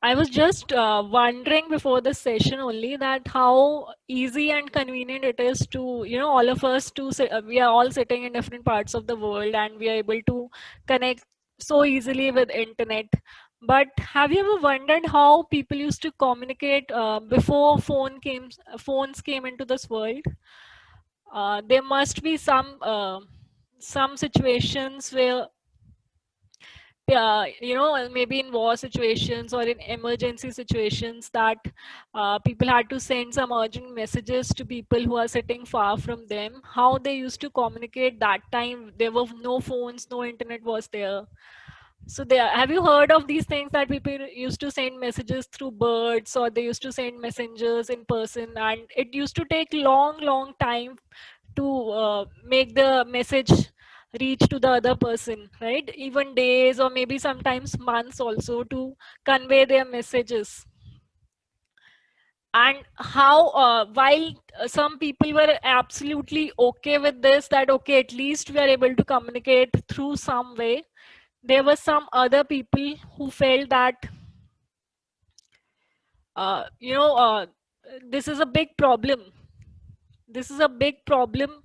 I was just wondering before the session only that how easy and convenient it is to, all of us to sit, we are all sitting in different parts of the world and we are able to connect so easily with internet. But have you ever wondered how people used to communicate before phones came into this world? There must be some situations where maybe in war situations or in emergency situations that people had to send some urgent messages to people who are sitting far from them. How they used to communicate that time, there were no phones, no internet was there. So there, have you heard of these things that people used to send messages through birds or they used to send messengers in person, and it used to take long time to make the message reach to the other person, right? Even days or maybe sometimes months also to convey their messages. And how while some people were absolutely okay with this, that okay, at least we are able to communicate through some way, there were some other people who felt that uh, you know uh, this is a big problem. This is a big problem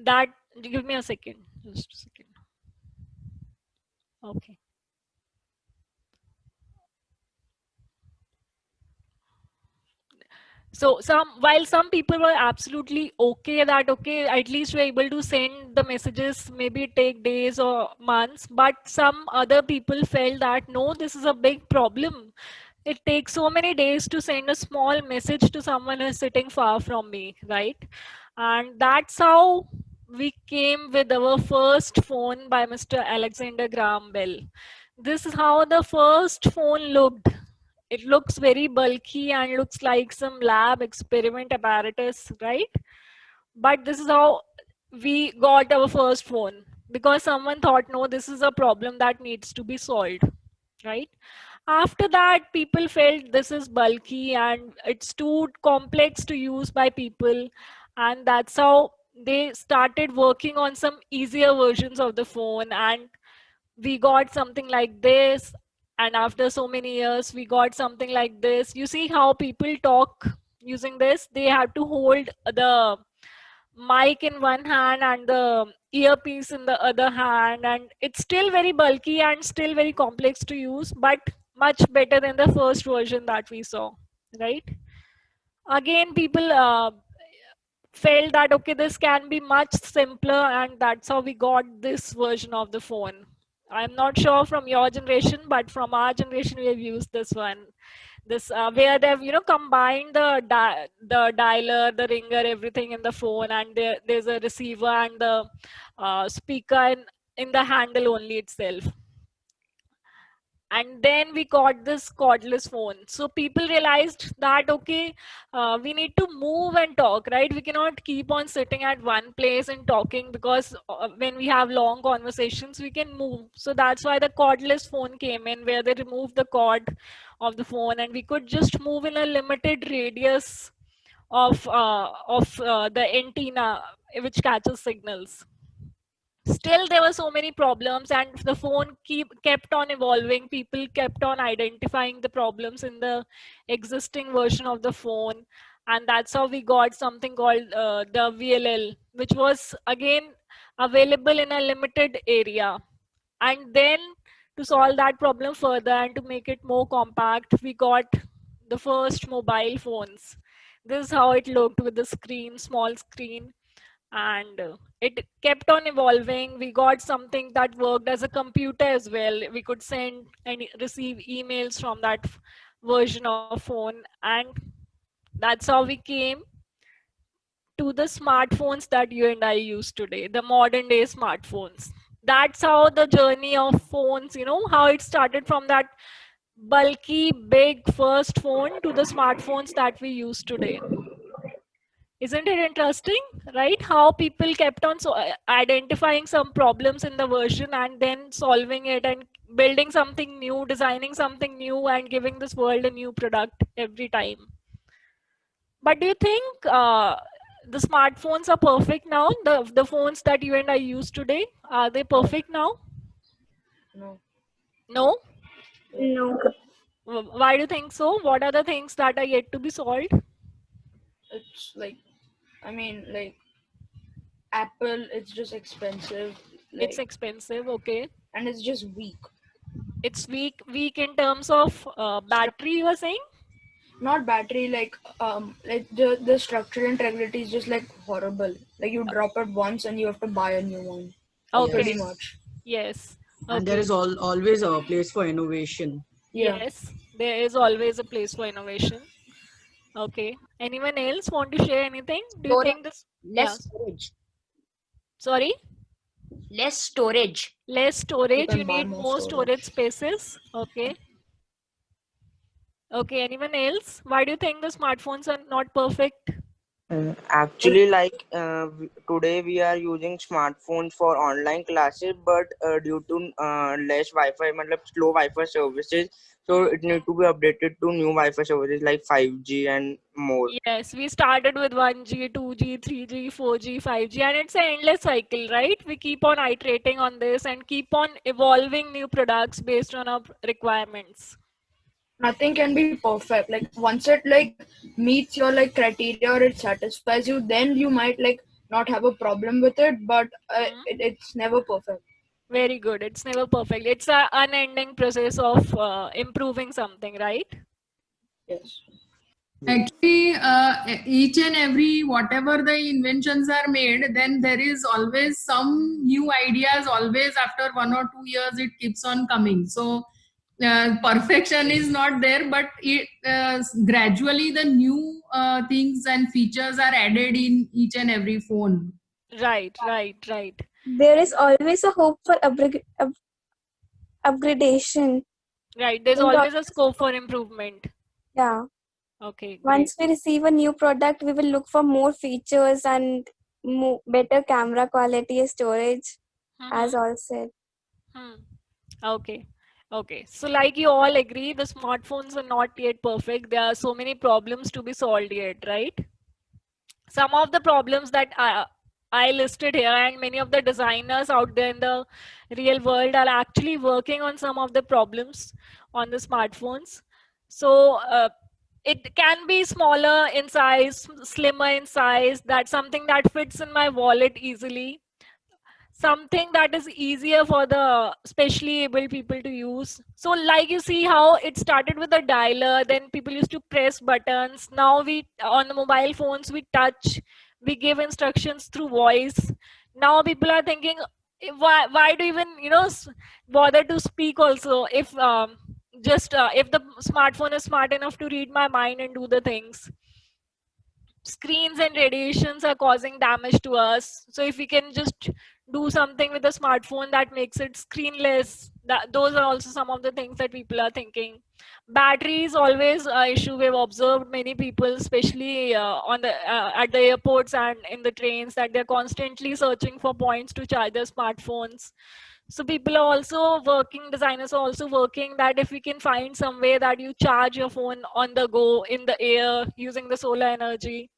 that, give me a second, just a second. Okay. So while some people were absolutely okay that okay, at least we're able to send the messages, maybe it take days or months, but some other people felt that no, this is a big problem. It takes so many days to send a small message to someone who's sitting far from me, right? And that's how we came with our first phone by Mr. Alexander Graham Bell. This is how the first phone looked. It looks very bulky and looks like some lab experiment apparatus, right? But this is how we got our first phone, because someone thought, no, this is a problem that needs to be solved, right? After that, people felt this is bulky and it's too complex to use by people, and that's how they started working on some easier versions of the phone, and we got something like this. And after so many years we got something like this. You see how people talk using this, they have to hold the mic in one hand and the earpiece in the other hand, and it's still very bulky and still very complex to use, but much better than the first version that we saw, right? Again, people felt that okay, this can be much simpler, and that's how we got this version of the phone. I'm not sure from your generation, but from our generation we have used this one. This where they've combined the dialer, the ringer, everything in the phone, and there's a receiver and the speaker in the handle only itself. And then we got this cordless phone, so people realized that okay, we need to move and talk, right? We cannot keep on sitting at one place and talking, because when we have long conversations we can move. So that's why the cordless phone came in, where they removed the cord of the phone and we could just move in a limited radius of the antenna which catches signals. Still there were so many problems, and the phone kept on evolving. People kept on identifying the problems in the existing version of the phone, and that's how we got something called the VLL, which was again available in a limited area. And then to solve that problem further and to make it more compact, we got the first mobile phones. This is how it looked, with the screen, small screen, and it kept on evolving. We got something that worked as a computer as well. We could send and receive emails from that version of phone, and that's how we came to the smartphones that you and I use today, the modern day smartphones. That's how the journey of phones, how it started from that bulky big first phone to the smartphones that we use today. Isn't it interesting, right? How people kept on identifying some problems in the version and then solving it and building something new, designing something new, and giving this world a new product every time. But do you think the smartphones are perfect now? The phones that you and I use today, are they perfect now? No. No? No. Why do you think so? What are the things that are yet to be solved? It's like, I mean, like Apple, it's just expensive, It's like, expensive, okay. and it's just weak. It's weak in terms of battery, you are saying? Not battery, like the structural integrity is just like horrible. Like you drop it once and you have to buy a new one, pretty Okay, Yes. much. yes, And there okay. is always a place for innovation. Yeah. Yes, there is always a place for innovation. Okay. Anyone else want to share anything? Do you Storage. think this? Less Yes. storage. Sorry? Less storage. Less You storage. You can buy need more more storage storage. spaces. Okay. Okay. Anyone else? Why do you think the smartphones are not perfect? Actually, like today we are using smartphones for online classes, but due to less Wi-Fi, matlab slow Wi-Fi services, so Hmm. it need to be updated to new Wi-Fi services like 5G and more. Yes, we started with 1G, 2G, 3G, 4G, 5G, and it's an endless cycle, right? We keep on iterating on this and keep on evolving new products based on our requirements. Nothing can be perfect. Like once it like meets your like criteria or it satisfies you, then you might like not have a problem with it, but Hmm. it's never perfect. Very good. It's never perfect. It's a unending process of improving something, right? Yes. Yes. Actually, each and every whatever the inventions are made, then there is always some new ideas. Always after 1 or 2 years, it keeps on coming. So perfection is not there, but it gradually the new things and features are added in each and every phone. Right, right, right, There is always a hope for upgradation. right. There's And always a scope for improvement. yeah, Okay, great. once we receive a new product, we will look for more features and better camera quality, storage, as Mm-hmm. all said. Hmm. Okay. Okay. So, like you all agree, the smartphones are not yet perfect. There are so many problems to be solved yet, right? Some of the problems that I listed here, and many of the designers out there in the real world are actually working on some of the problems on the smartphones. So, it can be smaller in size, slimmer in size, that's something that fits in my wallet easily, something that is easier for the specially able people to use. So like you see how it started with a dialer, then people used to press buttons. Now we on the mobile phones we touch, we give instructions through voice. Now people are thinking, why do you even bother to speak also if just if the smartphone is smart enough to read my mind and do the things. Screens and radiations are causing damage to us, so if we can just do something with the smartphone that makes it screenless, that those are also some of the things that people are thinking. Battery is always a issue. We've observed many people, especially on the at the airports and in the trains, that they're constantly searching for points to charge their smartphones. So people are also working, designers are also working that if we can find some way that you charge your phone on the go, in the air, using the solar energy.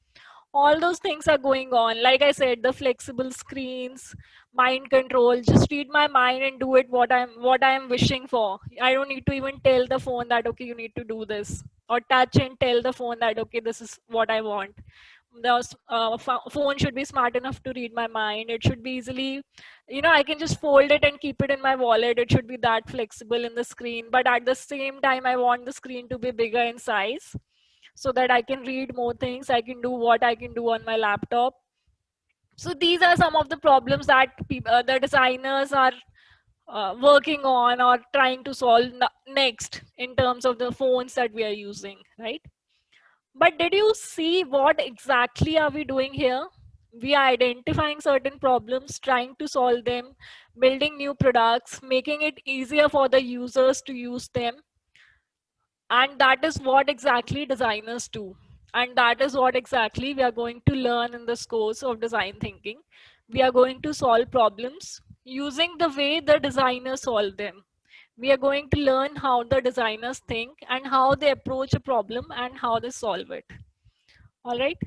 All those things are going on. Like I said, the flexible screens, mind control, just read my mind and do it what I'm wishing for. I don't need to even tell the phone that okay, you need to do this, or touch and tell the phone that okay, this is what I want. The phone should be smart enough to read my mind. It should be easily, I can just fold it and keep it in my wallet. It should be that flexible in the screen, but at the same time I want the screen to be bigger in size so that I can read more things. I can do what I can do on my laptop. So these are some of the problems that the designers are working on or trying to solve next in terms of the phones that we are using, right? But did you see what exactly are we doing here? We are identifying certain problems, trying to solve them, building new products, making it easier for the users to use them, and that is what exactly designers do, and that is what exactly we are going to learn in this course of design thinking. We are going to solve problems using the way the designers solve them. We are going to learn how the designers think and how they approach a problem and how they solve it. All right.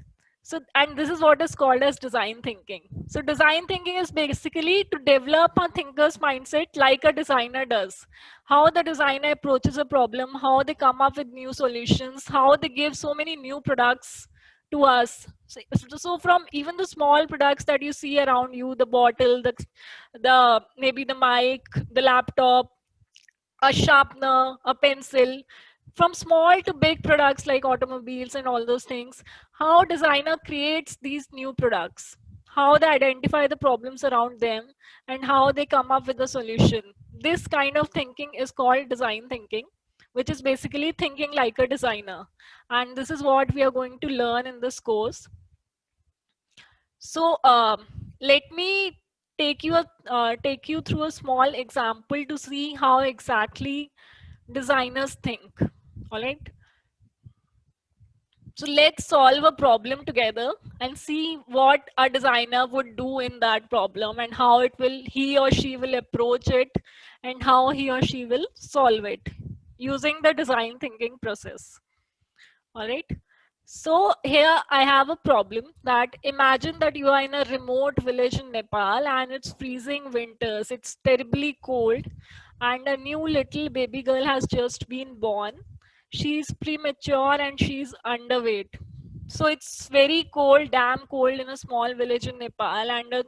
So, and this is what is called as design thinking. So design thinking is basically to develop a thinker's mindset like a designer does. How the designer approaches a problem, how they come up with new solutions, how they give so many new products to us. So from even the small products that you see around you, the bottle, the maybe the mic, the laptop, a sharpener, a pencil, from small to big products like automobiles and all those things, how designer creates these new products, how they identify the problems around them, and how they come up with a solution. This kind of thinking is called design thinking, which is basically thinking like a designer. And this is what we are going to learn in this course. So let me take you through a small example to see how exactly designers think. All right. So let's solve a problem together and see what a designer would do in that problem and how he or she will approach it and how he or she will solve it using the design thinking process. All right. So here I have a problem that imagine that you are in a remote village in Nepal and it's freezing winters. It's terribly cold and a new little baby girl has just been born. She's premature and she's underweight. So it's very cold, damn cold in a small village in Nepal, and a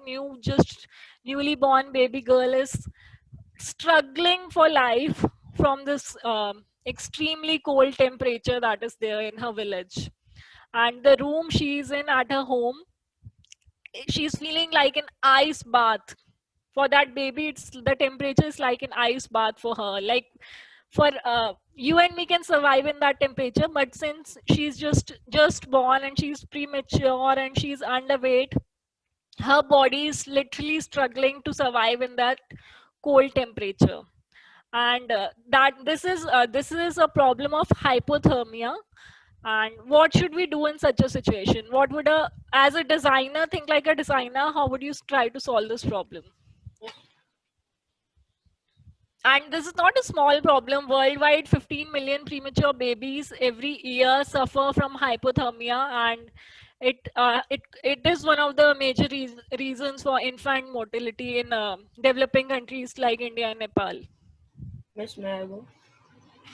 newly born baby girl is struggling for life from this extremely cold temperature that is there in her village. And the room she's in at her home, she's feeling like an ice bath. For that baby, it's the temperature is like an ice bath for her. Like for you and me can survive in that temperature, but since she's just born and she's premature and she's underweight, her body is literally struggling to survive in that cold temperature. And that this is a problem of hypothermia. And what should we do in such a situation? What would as a designer, think like a designer, how would you try to solve this problem? And this is not a small problem. Worldwide, 15 million premature babies every year suffer from hypothermia, and it is one of the major reasons for infant mortality in developing countries like India and Nepal. Miss, may I go?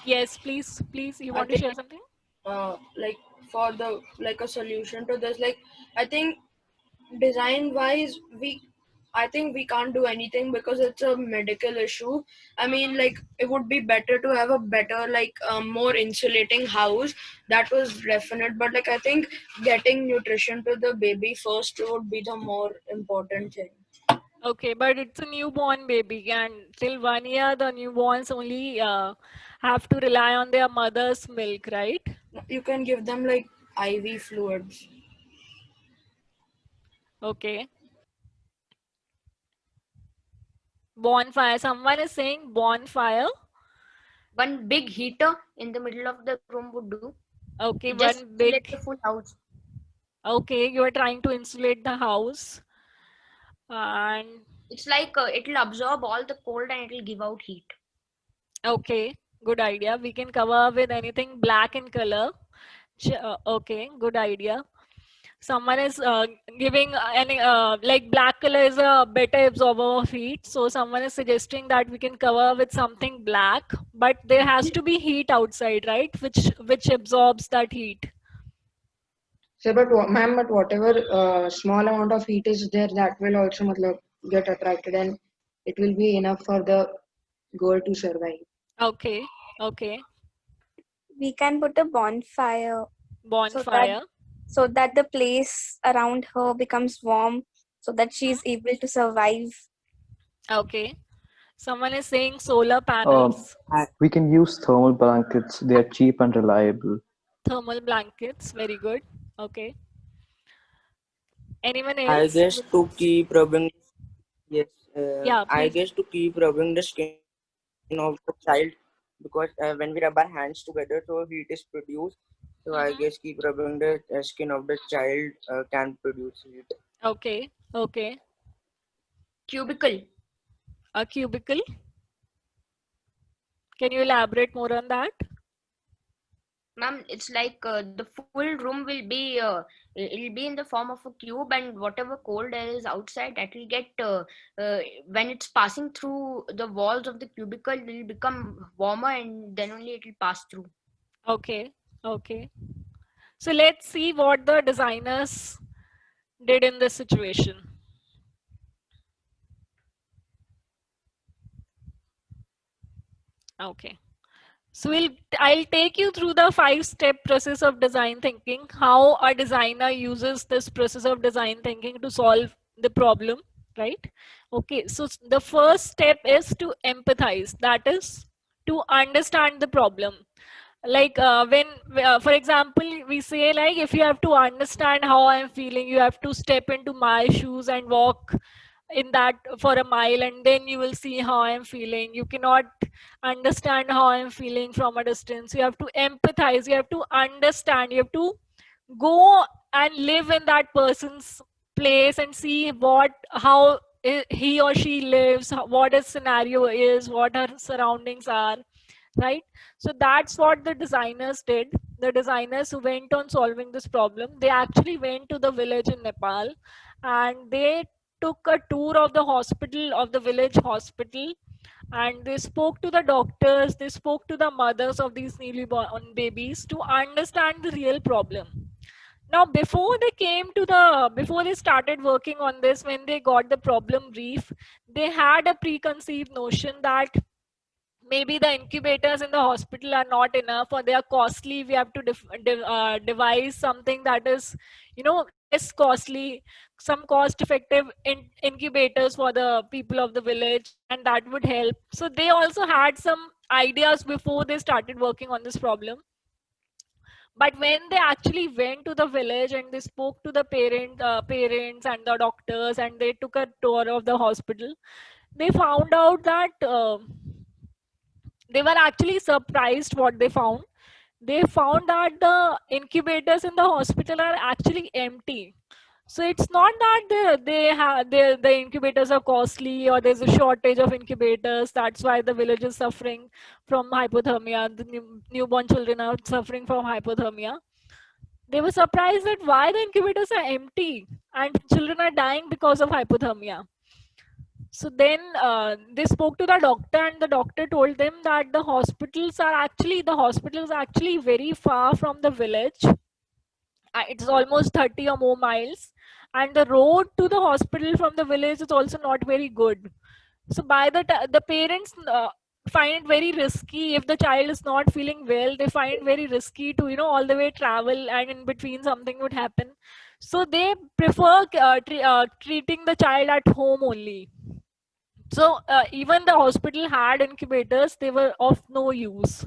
Yes, please. You I want to think share something? like for the like a solution to this, like I think design wise I think we can't do anything because it's a medical issue. I mean, like it would be better to have a better like more insulating house. That was definite, but like I think getting nutrition to the baby first would be the more important thing. Okay, but it's a newborn baby, and till 1 year, the newborns only have to rely on their mother's milk, right? You can give them like IV fluids. Okay. Bonfire. Someone is saying bonfire. One big heater in the middle of the room would do. Okay, It just one insulate big. the full house. Okay, you are trying to insulate the house, and It's like it'll absorb all the cold and it'll give out heat. okay, good idea. We can cover with anything black in color. Okay, good idea. Someone is giving any like black color is a better absorber of heat, so someone is suggesting that we can cover with something black, but there has to be heat outside, right, which absorbs that heat. So, ma'am, but whatever small amount of heat is there, that will also matlab, get attracted, and it will be enough for the girl to survive. Okay. We can put a bonfire Bonfire. so that the place around her becomes warm so that she is able to survive. Okay. Someone is saying solar panels. We can use thermal blankets. They are cheap and reliable. Thermal blankets. Very good. Okay. Anyone else? I guess to keep rubbing, yes, Yeah, I please. guess to keep rubbing the skin of the child, because when we rub our hands together, so heat is produced. So I guess keep rubbing the skin of the child can produce heat. Okay. Cubicle. A cubicle. Can you elaborate more on that? Ma'am, it's like the full room will be it'll be in the form of a cube, and whatever cold air is outside, that will get when it's passing through the walls of the cubicle, it will become warmer, and then only it will pass through. Okay, okay. So let's see what the designers did in this situation. Okay. So I'll take you through the 5-step process of design thinking, how a designer uses this process of design thinking to solve the problem, right? Okay, so the first step is to empathize, that is to understand the problem. Like when for example we say, like, if you have to understand how I'm feeling, you have to step into my shoes and walk in that for a mile, and then you will see how I'm feeling. You cannot understand how I'm feeling from a distance. You have to empathize, you have to understand, you have to go and live in that person's place and see how he or she lives, what his scenario is, what her surroundings are, right? So that's what the designers did. The designers who went on solving this problem, they actually went to the village in Nepal, and they took a tour of the hospital, of the village hospital, and they spoke to the doctors, they spoke to the mothers of these newly born babies to understand the real problem. Now before they started working on this, when they got the problem brief, they had a preconceived notion that maybe the incubators in the hospital are not enough, or they are costly. We have to devise something that is, less costly, some cost effective incubators for the people of the village, and that would help. So they also had some ideas before they started working on this problem. But when they actually went to the village and they spoke to the parents and the doctors, and they took a tour of the hospital, they found out that they were actually surprised what they found. They found that the incubators in the hospital are actually empty. So it's not that the incubators are costly, or there's a shortage of incubators. That's why the village is suffering from hypothermia. The newborn children are suffering from hypothermia. They were surprised that why the incubators are empty and children are dying because of hypothermia. So then they spoke to the doctor, and the doctor told them that the hospitals are actually very far from the village. It's almost 30 or more miles, and the road to the hospital from the village is also not very good. So by the parents find it very risky. If the child is not feeling well, they find it very risky to all the way travel, and in between something would happen. So they prefer treating the child at home only. So even the hospital had incubators, they were of no use.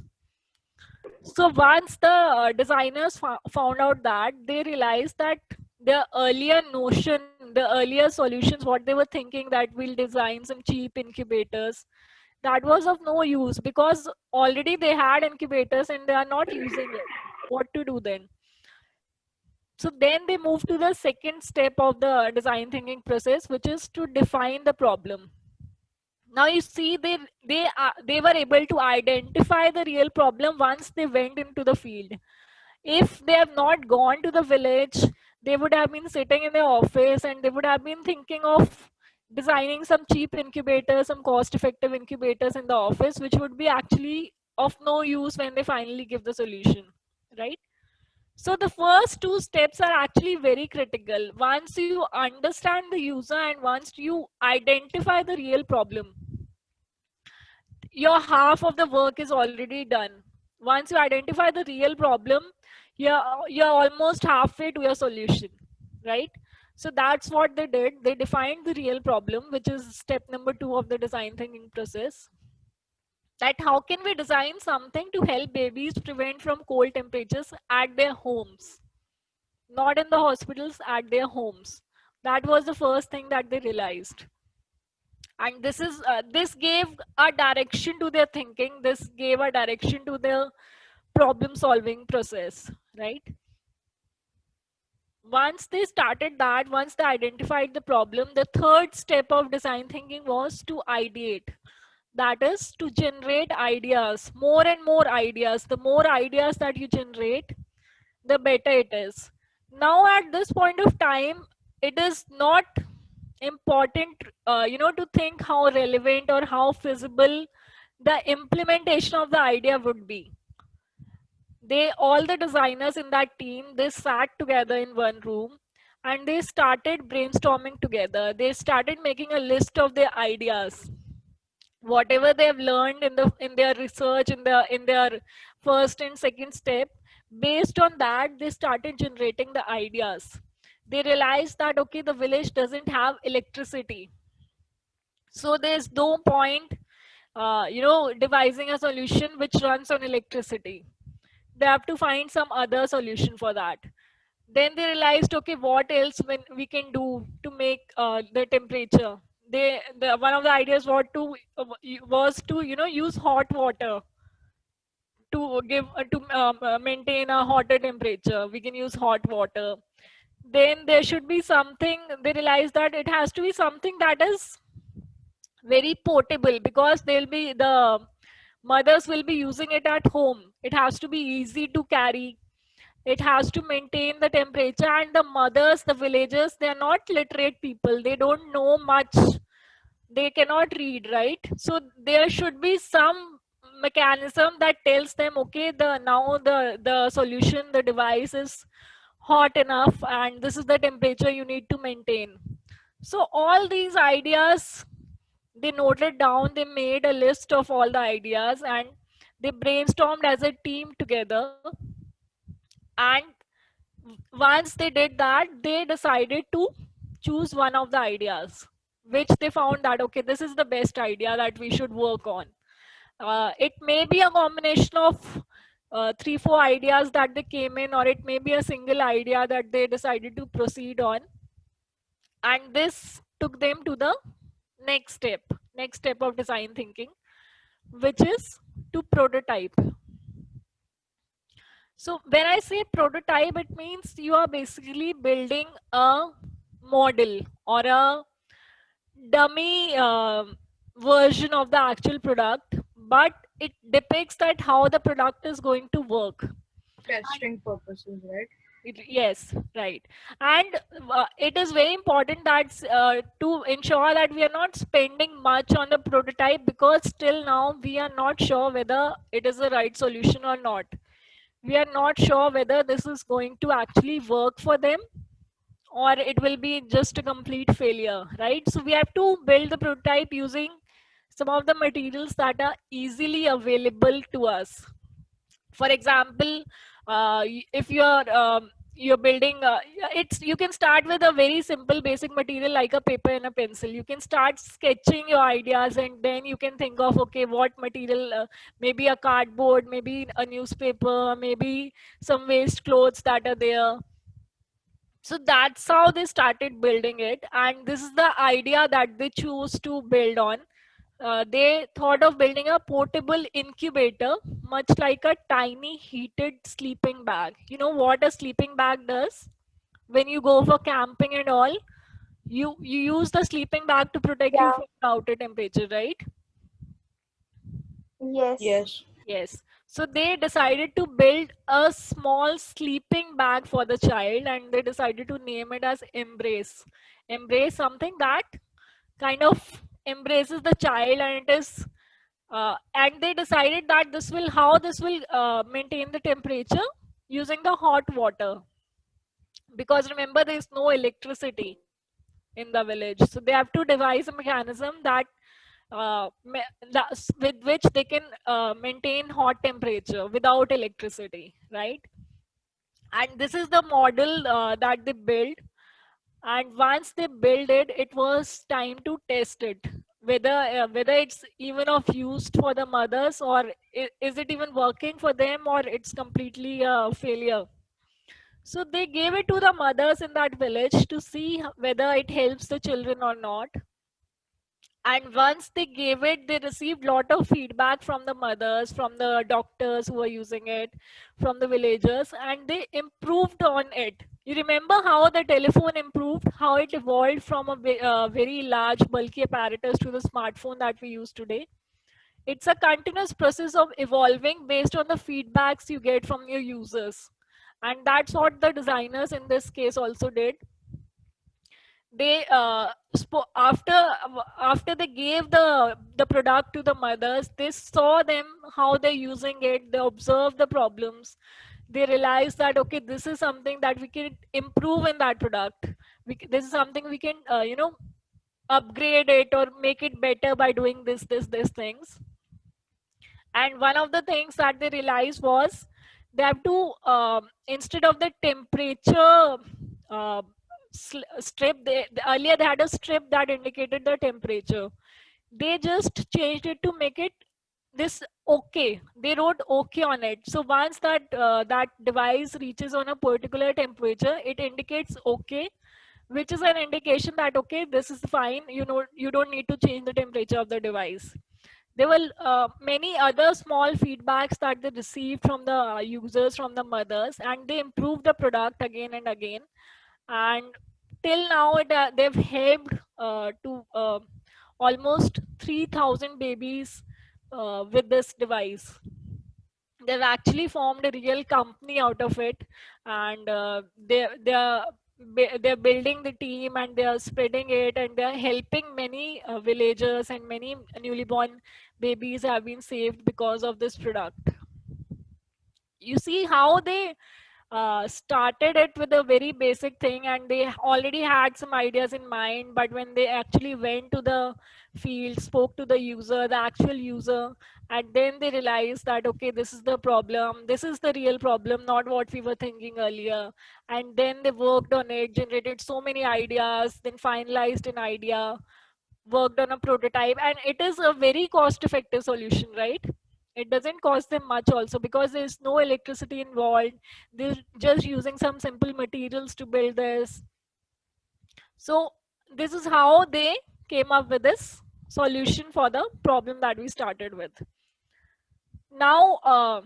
So once the designers found out that, they realized that the earlier notion, the earlier solutions, what they were thinking, that we'll design some cheap incubators, that was of no use, because already they had incubators and they are not using it. What to do then? So then they moved to the second step of the design thinking process, which is to define the problem. Now you see, they were able to identify the real problem once they went into the field. If they have not gone to the village, they would have been sitting in their office and they would have been thinking of designing some cheap incubators, some cost effective incubators in the office, which would be actually of no use when they finally give the solution, right? So the first two steps are actually very critical. Once you understand the user and once you identify the real problem, your half of the work is already done. Once you identify the real problem, you're almost halfway to your solution, right? So that's what they did. They defined the real problem, which is step number 2 of the design thinking process. That how can we design something to help babies prevent from cold temperatures at their homes, not in the hospitals, at their homes. That was the first thing that they realized. And this gave a direction to their thinking. This gave a direction to their problem solving process, right? Once they started that, once they identified the problem, the third step of design thinking was to ideate. That is to generate ideas, more and more ideas. The more ideas that you generate, the better it is. Now, at this point of time, it is not important, to think how relevant or how feasible the implementation of the idea would be. All the designers in that team, they sat together in one room and they started brainstorming together. They started making a list of their ideas, whatever they have learned in their research, in their first and second step. Based on that, they started generating the ideas. They realized that okay, the village doesn't have electricity, so there's no point devising a solution which runs on electricity. They have to find some other solution for that. Then they realized, okay, what else when we can do to make the temperature. One of the ideas was to use hot water to maintain a hotter temperature. We can use hot water. Then there should be something. They realized that it has to be something that is very portable, because the mothers will be using it at home. It has to be easy to carry. It has to maintain the temperature, and the mothers, the villagers, they are not literate people. They don't know much. They cannot read, right? So there should be some mechanism that tells them, okay, the solution, the device is hot enough, and this is the temperature you need to maintain. So all these ideas, they noted down, they made a list of all the ideas, and they brainstormed as a team together. And once they did that, they decided to choose one of the ideas, which they found that, okay, this is the best idea that we should work on. It may be a combination of 3-4 ideas that they came in, or it may be a single idea that they decided to proceed on. And this took them to the next step of design thinking, which is to prototype. So when I say prototype, it means you are basically building a model or a dummy version of the actual product, but it depicts that how the product is going to work. Testing purposes, right? Yes, right. And it is very important that to ensure that we are not spending much on the prototype, because still now we are not sure whether it is the right solution or not. We are not sure whether this is going to actually work for them, or it will be just a complete failure, right? So we have to build the prototype using some of the materials that are easily available to us. For example, if you're building, you can start with a very simple basic material like a paper and a pencil. You can start sketching your ideas, and then you can think of, okay, what material, maybe a cardboard, maybe a newspaper, maybe some waste clothes that are there. So that's how they started building it, and this is the idea that they choose to build on. They thought of building a portable incubator, much like a tiny heated sleeping bag. You know what a sleeping bag does? When you go for camping and all, you use the sleeping bag to protect you Yeah. from the outer temperature, right? Yes. Yes. Yes. So they decided to build a small sleeping bag for the child, and they decided to name it as Embrace. Embrace, something that kind of embraces the child, and it is and they decided that this will maintain the temperature using the hot water, because remember, there is no electricity in the village, so they have to devise a mechanism with which they can maintain hot temperature without electricity, right? And this is the model that they built. And once they build it, it was time to test it, whether it's even of use for the mothers, or is it even working for them, or it's completely a failure. So they gave it to the mothers in that village to see whether it helps the children or not. And once they gave it, they received lot of feedback from the mothers, from the doctors who were using it, from the villagers, and they improved on it. You remember how the telephone improved, how it evolved from a very large bulky apparatus to the smartphone that we use today? It's a continuous process of evolving based on the feedbacks you get from your users. And that's what the designers in this case also did. They after they gave the product to the mothers, they saw them how they're using it, they observed the problems, they realized that okay, this is something that we can improve in that product. This is something we can upgrade it or make it better by doing this things. And one of the things that they realized was they have to instead of the temperature uh, strip, earlier they had a strip that indicated the temperature. They just changed it to make it this okay. They wrote okay on it. So once that device reaches on a particular temperature, it indicates okay, which is an indication that okay, this is fine, you don't need to change the temperature of the device. There were many other small feedbacks that they received from the users, from the mothers, and they improved the product again and again. And till now, they've helped to almost 3,000 babies with this device. They've actually formed a real company out of it, and they're building the team, and they're spreading it, and they're helping many villagers, and many newly born babies have been saved because of this product. You see how they started it with a very basic thing, and they already had some ideas in mind, but when they actually went to the field, spoke to the user, the actual user, and then they realized that okay, this is the problem, this is the real problem, not what we were thinking earlier. And then they worked on it, generated so many ideas, then finalized an idea, worked on a prototype, and it is a very cost effective solution, right? It doesn't cost them much also, because there's no electricity involved. They're just using some simple materials to build this. So this is how they came up with this solution for the problem that we started with. Now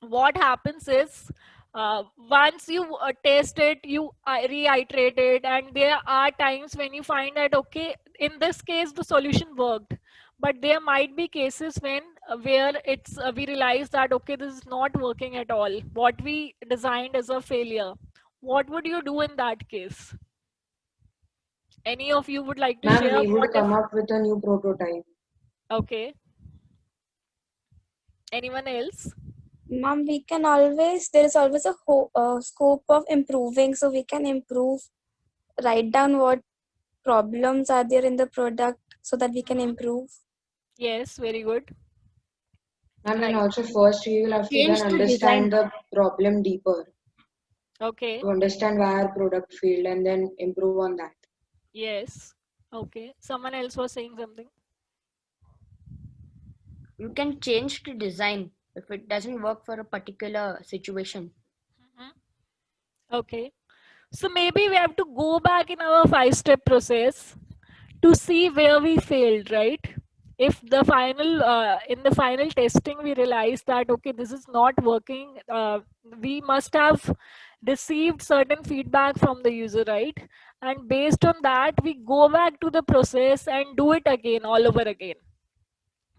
what happens is, once you test it, you reiterate it, and there are times when you find that okay, in this case the solution worked, but there might be cases when where it's we realize that okay, this is not working at all, what we designed is a failure. What would you do in that case? Any of you would like to Ma'am, share we what would come if? up with a new prototype. Okay, anyone else? Mom, we can always, there is always a scope of improving, so we can improve, write down what problems are there in the product so that we can improve. Yes, very good. Ma'am, and Right. also first we will have to Change then the design. understand the problem deeper Okay. to understand why our product failed and then improve on that. Yes. Okay. Someone else was saying something. You can change the design if it doesn't work for a particular situation. Okay. So maybe we have to go back in our 5-step process to see where we failed, right? If the final in the final testing we realize that okay, this is not working, we must have received certain feedback from the user, right? And based on that, we go back to the process and do it again, all over again.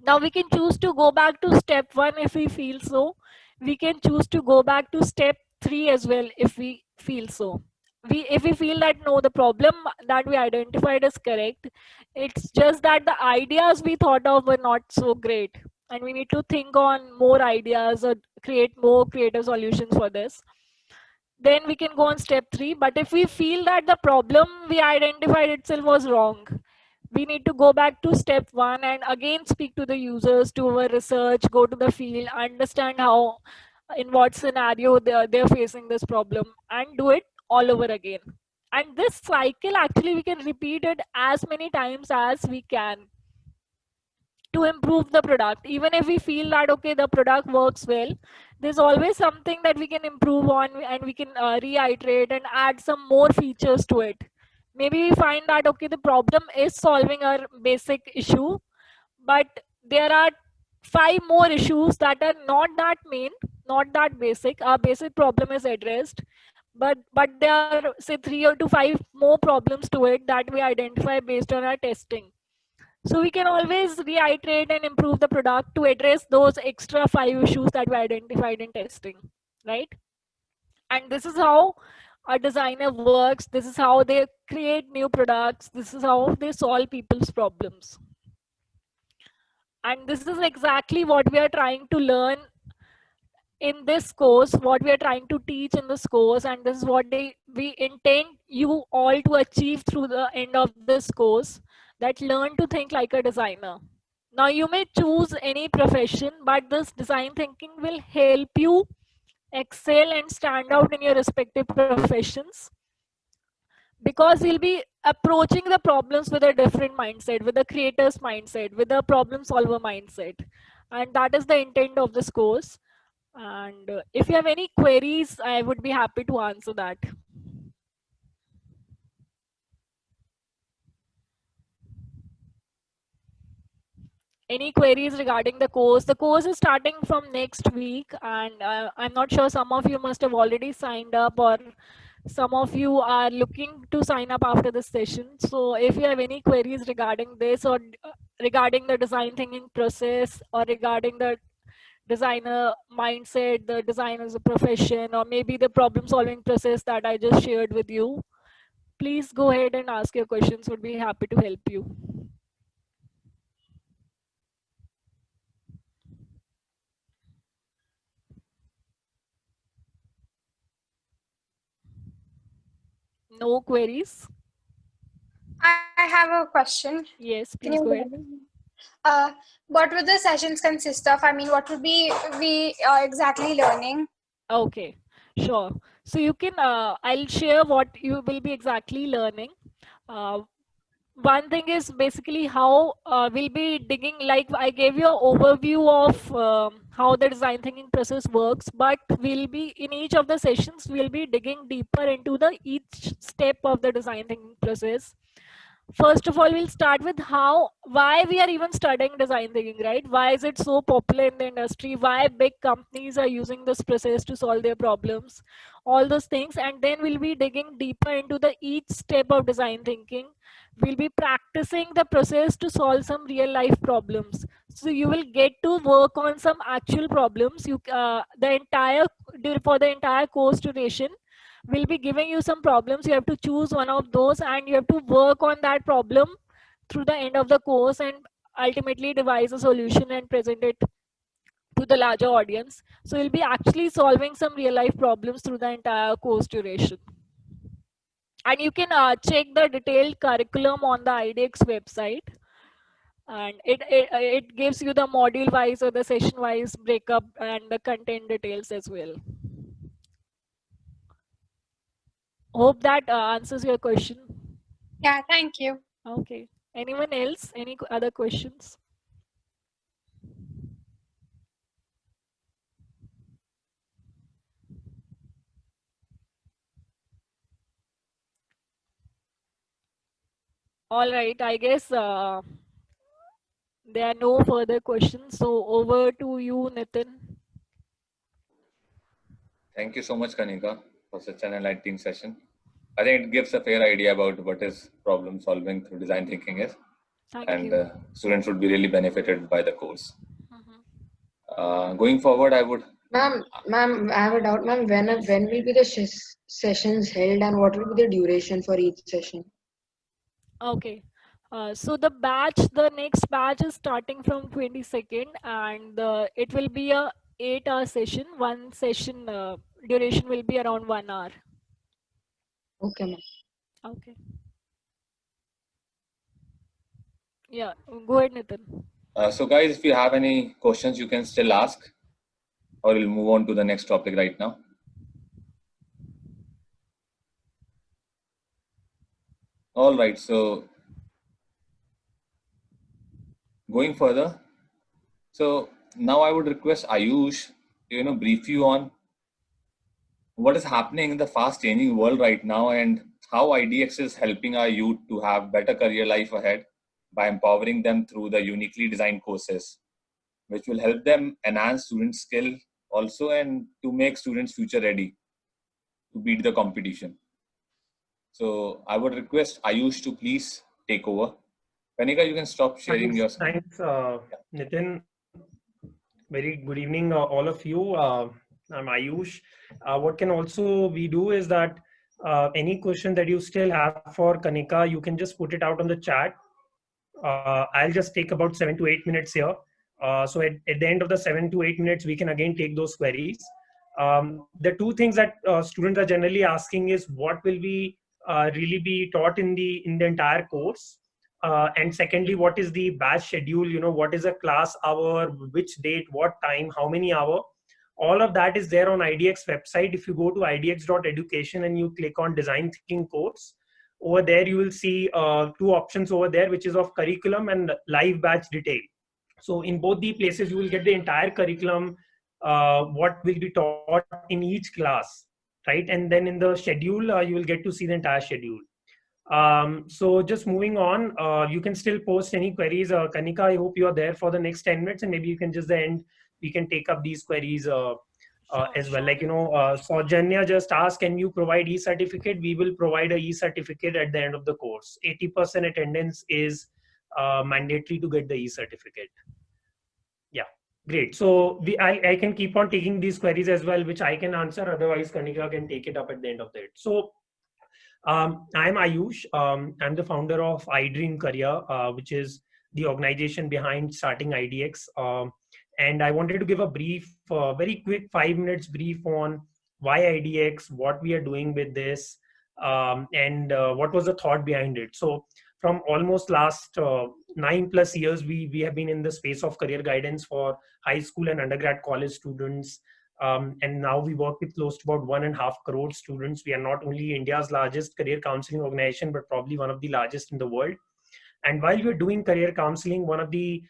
Now we can choose to go back to step 1 if we feel so. We can choose to go back to step 3 as well if we feel so. If we feel that no, the problem that we identified is correct, it's just that the ideas we thought of were not so great, and we need to think on more ideas or create more creative solutions for this. Then we can go on step 3. But if we feel that the problem we identified itself was wrong, we need to go back to step 1 and again speak to the users, do our research, go to the field, understand how, in what scenario they're facing this problem, and do it all over again. And this cycle, actually, we can repeat it as many times as we can to improve the product. Even if we feel that okay, the product works well, there's always something that we can improve on, and we can reiterate and add some more features to it. Maybe we find that okay, the problem is solving our basic issue, but there are 5 more issues that are not that main, not that basic. Our basic problem is addressed, but there are say 3 or to 5 more problems to it that we identify based on our testing. So we can always reiterate and improve the product to address those extra 5 issues that we identified in testing, right? And this is how a designer works. This is how they create new products. This is how they solve people's problems. And this is exactly what we are trying to learn in this course, what we are trying to teach in this course, and this is what we intend you all to achieve through the end of this course, that learn to think like a designer. Now you may choose any profession, but this design thinking will help you excel and stand out in your respective professions, because you'll be approaching the problems with a different mindset, with a creator's mindset, with a problem solver mindset. And that is the intent of this course. And if you have any queries, I would be happy to answer that. Any queries regarding the course? The course is starting from next week, and I'm not sure, some of you must have already signed up, or some of you are looking to sign up after this session. So if you have any queries regarding this, or regarding the design thinking process, or regarding the designer mindset, the design as a profession, or maybe the problem solving process that I just shared with you, please go ahead and ask your questions. Would be happy to help you. No queries? I have a question. Yes, Can please you go hear ahead. me? What would the sessions consist of? I mean, what would be we exactly learning? Okay, sure. So you can, I'll share what you will be exactly learning. One thing is basically how we'll be digging, like I gave you an overview of how the design thinking process works, but we'll be, in each of the sessions, we'll be digging deeper into the each step of the design thinking process. First of all, we'll start with why we are even studying design thinking, right? Why is it so popular in the industry? Why big companies are using this process to solve their problems? All those things. And then we'll be digging deeper into the each step of design thinking. We'll be practicing the process to solve some real life problems. So you will get to work on some actual problems. For the entire course duration, we'll be giving you some problems. You have to choose one of those, and you have to work on that problem through the end of the course, and ultimately devise a solution and present it to the larger audience. So you'll be actually solving some real life problems through the entire course duration. And you can check the detailed curriculum on the IDEX website, and it gives you the module wise or the session wise breakup and the content details as well. Hope that answers your question. Yeah, thank you. Okay. Anyone else? Any other questions? All right. I guess there are no further questions. So over to you, Nitin. Thank you so much, Kanika, for such an enlightening session. I think it gives a fair idea about what is problem solving through design thinking is. Thank you. Students would be really benefited by the course. Going forward, I would... Ma'am, I have a doubt, ma'am. When will be the sessions held, and what will be the duration for each session? Okay. So the next batch is starting from 22nd, and it will be a 8-hour session. One session duration will be around 1 hour. Okay, ma'am. Okay. Yeah, go ahead, Nitin. So guys, if you have any questions, you can still ask, or we'll move on to the next topic right now. All right, so going further, so now I would request Ayush to brief you on what is happening in the fast changing world right now, and how IDX is helping our youth to have better career life ahead by empowering them through the uniquely designed courses, which will help them enhance student skill also, and to make students future ready to beat the competition. So I would request Ayush to please take over Kanika, you can stop sharing your screen. Thanks, Nitin. Very good evening, all of you. I'm Ayush. What can also we do is that any question that you still have for Kanika, you can just put it out on the chat. I'll just take about 7 to 8 minutes here. So at the end of the 7 to 8 minutes, we can again take those queries. The two things that students are generally asking is what will we really be taught in the entire course, and secondly, what is the batch schedule? You know, what is a class hour, which date, what time, how many hour? All of that is there on IDX website. If you go to idx.education and you click on design thinking course, over there you will see two options over there, which is of curriculum and live batch detail. So in both the places, you will get the entire curriculum, what will be taught in each class, right? And then in the schedule, you will get to see the entire schedule. So just moving on, you can still post any queries. Kanika, I hope you are there for the next 10 minutes, and maybe you can just the end, we can take up these queries as well. Like, you know, Saujanya just asked, can you provide e-certificate? We will provide a e-certificate at the end of the course. 80% attendance is mandatory to get the e-certificate. Yeah, great. So I can keep on taking these queries as well, which I can answer. Otherwise, Kanika can take it up at the end of that. So I'm Ayush. I'm the founder of iDream Career, which is the organization behind starting IDX. And I wanted to give a brief, very quick 5 minutes brief on why IDX, what we are doing with this, and what was the thought behind it. So from almost last 9+ years, we have been in the space of career guidance for high school and undergrad college students. And now we work with close to about 1.5 crore students. We are not only India's largest career counseling organization, but probably one of the largest in the world. And while we're doing career counseling, one of the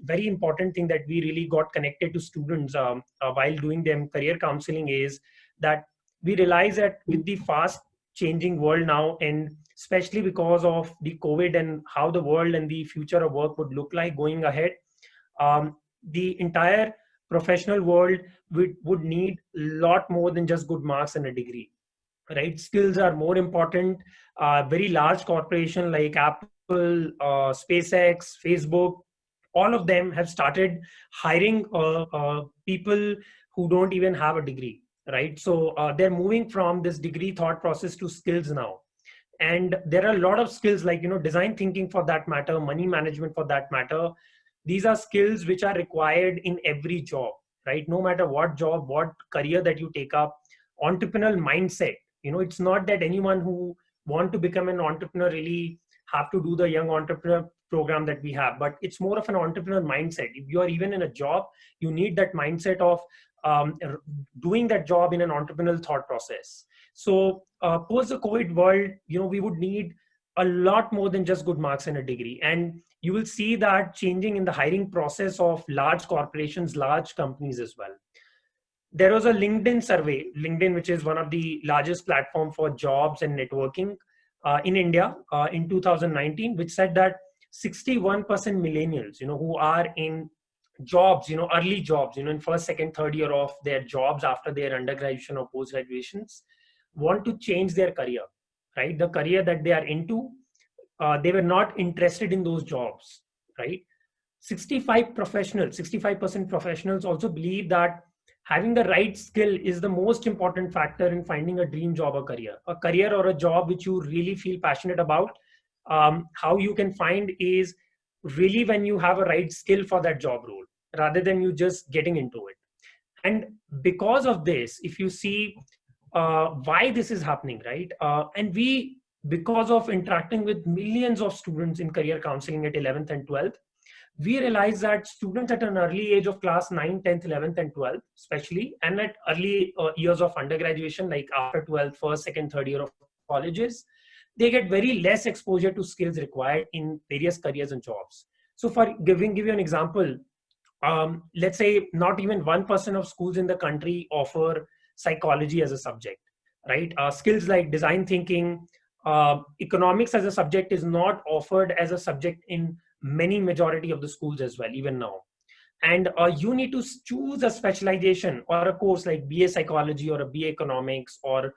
very important thing that we really got connected to students while doing them career counseling is that we realize that with the fast changing world now, and especially because of the COVID and how the world and the future of work would look like going ahead, the entire professional world would need a lot more than just good marks and a degree, right? Skills are more important. Very large corporations like Apple, SpaceX, Facebook, all of them have started hiring people who don't even have a degree, right? So they're moving from this degree thought process to skills now. And there are a lot of skills like, you know, design thinking for that matter, money management for that matter. These are skills which are required in every job, right? No matter what job, what career that you take up, entrepreneurial mindset. You know, it's not that anyone who want to become an entrepreneur really have to do the young entrepreneur program that we have, but it's more of an entrepreneurial mindset. If you are even in a job, you need that mindset of doing that job in an entrepreneurial thought process. So post the COVID world, you know, we would need a lot more than just good marks and a degree. And you will see that changing in the hiring process of large corporations, large companies as well. There was a LinkedIn survey, LinkedIn, which is one of the largest platform for jobs and networking in India in 2019, which said that 61% millennials, you know, who are in jobs, you know, early jobs, you know, in first, second, third year of their jobs after their undergraduation or post graduations, want to change their career, right? The career that they are into, they were not interested in those jobs, right? 65% professionals also believe that having the right skill is the most important factor in finding a dream job or career or a job which you really feel passionate about. How you can find is really when you have a right skill for that job role rather than you just getting into it. And because of this, if you see why this is happening, right? And because of interacting with millions of students in career counseling at 11th and 12th, we realize that students at an early age of class 9, 10th, 11th and 12th, especially, and at early years of undergraduation, like after 12th, first, second, third year of colleges, they get very less exposure to skills required in various careers and jobs. So for give you an example, let's say not even 1% of schools in the country offer psychology as a subject, right? Skills like design thinking, economics as a subject is not offered as a subject in many majority of the schools as well, even now. And you need to choose a specialization or a course like BA psychology or a BA economics or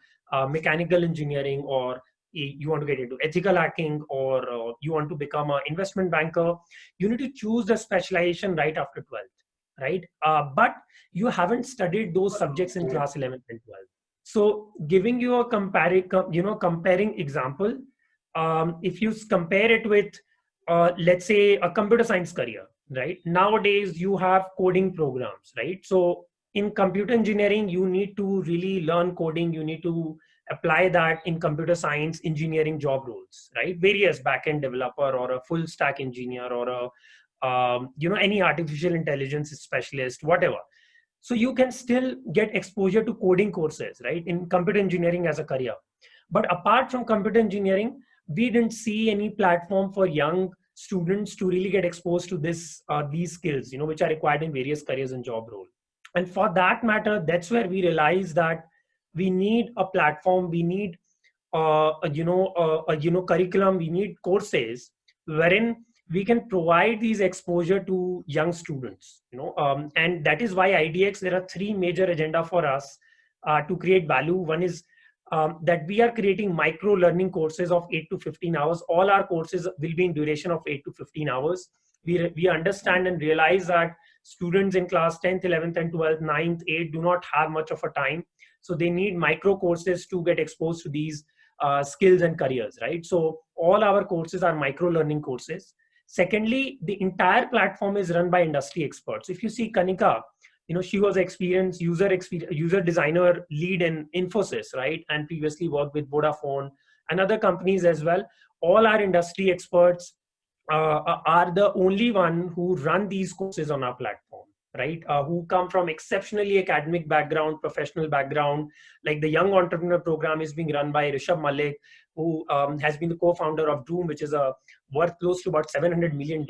mechanical engineering or you want to get into ethical hacking, or you want to become an investment banker, you need to choose the specialization right after 12th, right? But you haven't studied those subjects in class 11th and 12th. So giving you a comparing example, if you compare it with, let's say, a computer science career, right? Nowadays you have coding programs, right? So in computer engineering, you need to really learn coding. You need to apply that in computer science engineering job roles, right? Various backend developer or a full stack engineer or a any artificial intelligence specialist, whatever. So you can still get exposure to coding courses, right, in computer engineering as a career. But apart from computer engineering, we didn't see any platform for young students to really get exposed to these skills, which are required in various careers and job roles. And for that matter, that's where we realized that we need a platform, we need curriculum, we need courses wherein we can provide these exposure to young students, and that is why IDX, there are three major agenda for us to create value. One is that we are creating micro learning courses of 8 to 15 hours. All our courses will be in duration of 8 to 15 hours. We understand and realize that students in class 10th, 11th and 12th, 9th, 8th do not have much of a time. So they need micro courses to get exposed to these skills and careers, right? So all our courses are micro learning courses. Secondly, the entire platform is run by industry experts. If you see Kanika, she was experienced user designer lead in Infosys, right? And previously worked with Vodafone and other companies as well. All our industry experts are the only one who run these courses on our platform, right? Who come from exceptionally academic background, professional background. Like the Young Entrepreneur Program is being run by Rishabh Malik, who has been the co-founder of Doom, which is worth close to about $700 million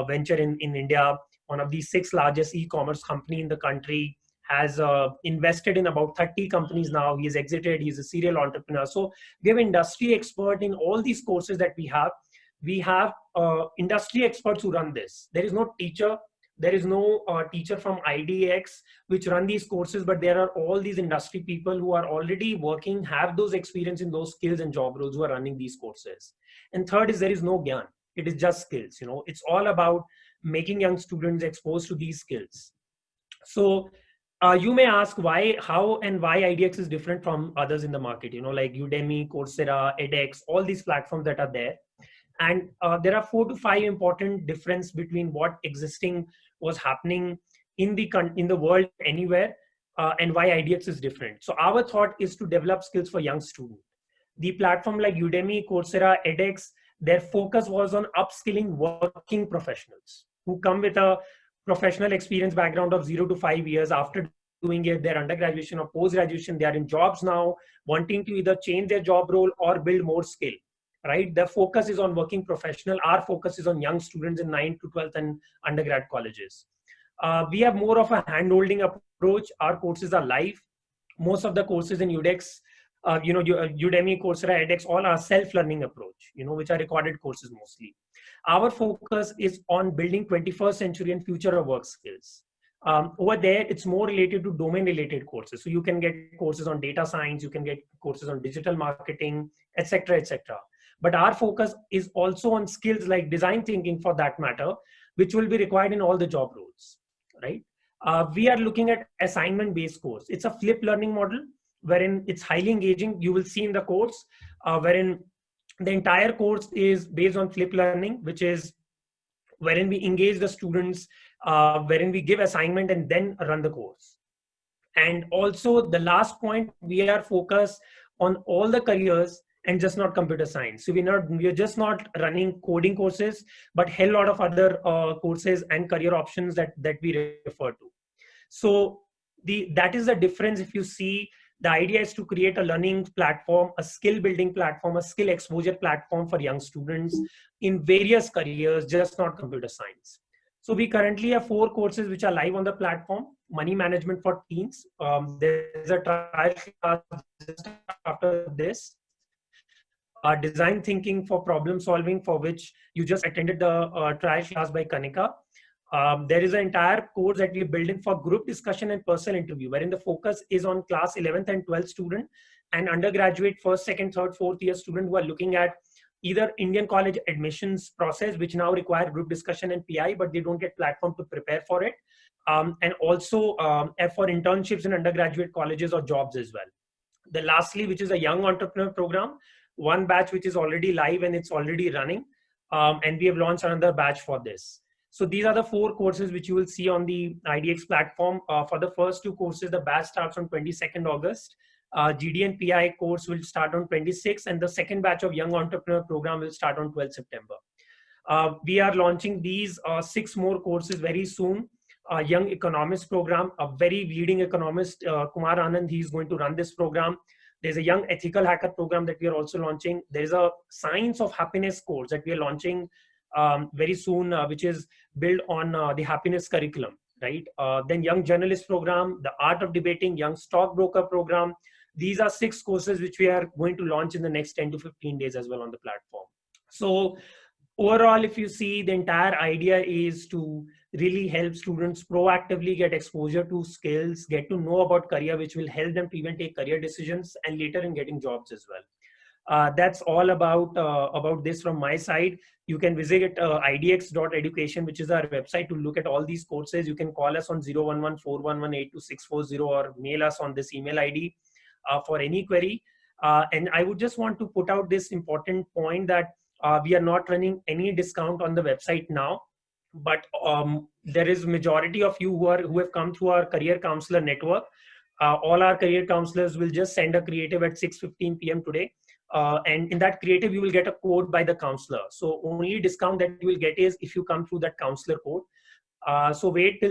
venture in India. One of the 6 largest e-commerce company in the country, has invested in about 30 companies now. He has exited. He's a serial entrepreneur. So we have industry expert in all these courses that we have. We have industry experts who run this. There is no teacher. There is no teacher from IDX which run these courses, but there are all these industry people who are already working, have those experience in those skills and job roles, who are running these courses. And third is, there is no gyan. It is just skills. It's all about making young students exposed to these skills. So you may ask how and why IDX is different from others in the market, like Udemy, Coursera, edX, all these platforms that are there. And there are 4 to 5 important difference between what existing was happening in the world anywhere and why IDX is different. So our thought is to develop skills for young students. The platform like Udemy, Coursera, edX, their focus was on upskilling working professionals who come with a professional experience background of 0 to 5 years. After doing their undergraduation or post-graduation, they are in jobs now, wanting to either change their job role or build more skill, right? The focus is on working professional. Our focus is on young students in 9th to 12th and undergrad colleges. We have more of a hand-holding approach. Our courses are live. Most of the courses in UDEX, Udemy, Coursera, edX, all are self-learning approach, which are recorded courses mostly. Our focus is on building 21st century and future of work skills. Over there, it's more related to domain-related courses. So you can get courses on data science, you can get courses on digital marketing, etc., etc. But our focus is also on skills like design thinking, for that matter, which will be required in all the job roles, right? We are looking at assignment-based course. It's a flip learning model wherein it's highly engaging. You will see in the course wherein the entire course is based on flip learning, which is wherein we engage the students, wherein we give assignment and then run the course. And also the last point, we are focused on all the careers and just not computer science. So we're just not running coding courses, but hell lot of other courses and career options that we refer to. So that is the difference. If you see, the idea is to create a learning platform, a skill building platform, a skill exposure platform for young students in various careers, just not computer science. So we currently have 4 courses which are live on the platform. Money management for teens. There's a trial class just after this. Design thinking for problem solving, for which you just attended the trial class by Kanika. There is an entire course that we're building for group discussion and personal interview, wherein the focus is on class 11th and 12th student and undergraduate first, second, third, fourth year student who are looking at either Indian college admissions process, which now require group discussion and PI, but they don't get platform to prepare for it. And also for internships in undergraduate colleges or jobs as well. The lastly, which is a young entrepreneur program, one batch which is already live and it's already running. And we have launched another batch for this. So these are the 4 courses which you will see on the IDX platform. For the first 2 courses, the batch starts on 22nd August. GD and PI course will start on 26th, and the second batch of Young Entrepreneur Program will start on 12th September. We are launching these 6 more courses very soon. Young Economist Program, a very leading economist, Kumar Anand, he is going to run this program. There's a Young Ethical Hacker Program that we are also launching. There's a Science of Happiness course that we are launching very soon, which is built on the happiness curriculum, right? Then Young Journalist Program, the Art of Debating, Young Stockbroker Program. These are 6 courses which we are going to launch in the next 10 to 15 days as well on the platform. So overall, if you see, the entire idea is to really help students proactively get exposure to skills, get to know about career, which will help them to even take career decisions and later in getting jobs as well. That's all about this from my side. You can visit idx.education, which is our website, to look at all these courses. You can call us on 011-411-82640 or mail us on this email ID for any query. And I would just want to put out this important point that we are not running any discount on the website now, but there is majority of you who have come through our career counselor network. All our career counselors will just send a creative at 6:15 p.m. today. And in that creative, you will get a code by the counselor. So only discount that you will get is if you come through that counselor code. So wait till